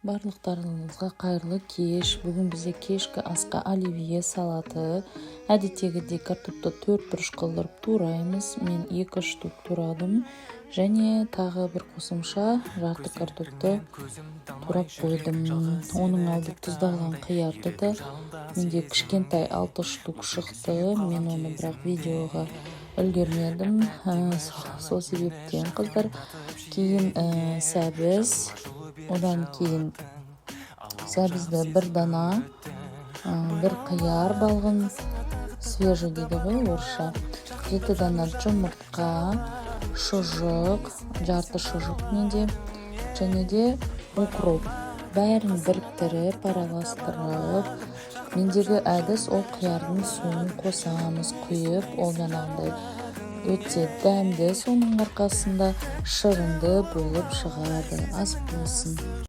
Барлықтарыңызға қайырлы кеш. Бүгін бізде кешкі асқа оливье салаты. Әдеттегідей картопты 4 бұрыш қылдырып тураймыз. Мен 2 штук турадым. Және тағы бір қосымша жарты картопты турап қойдым. Оның алды тұздалған қиярды да менде кішкентай 6 штук шықты. Мен оны бірақ видеоға үлгермедім. Сол себептен қыздар. Кейін сәбіз. Одан кейін сәбізді бір дана, бір қияр балғын, свежий дейді ғой орысша. 7 дана жұмыртқа, шұжық, жарты шұжық менде, және де укроп. Бәрін біріктіріп, араластырып, мендегі әдіс ол қиярдың суын қосамыз, құйып, ол жаңағындай өте дәмді, соның арқасында шырынды болып шығады. Ас болсын.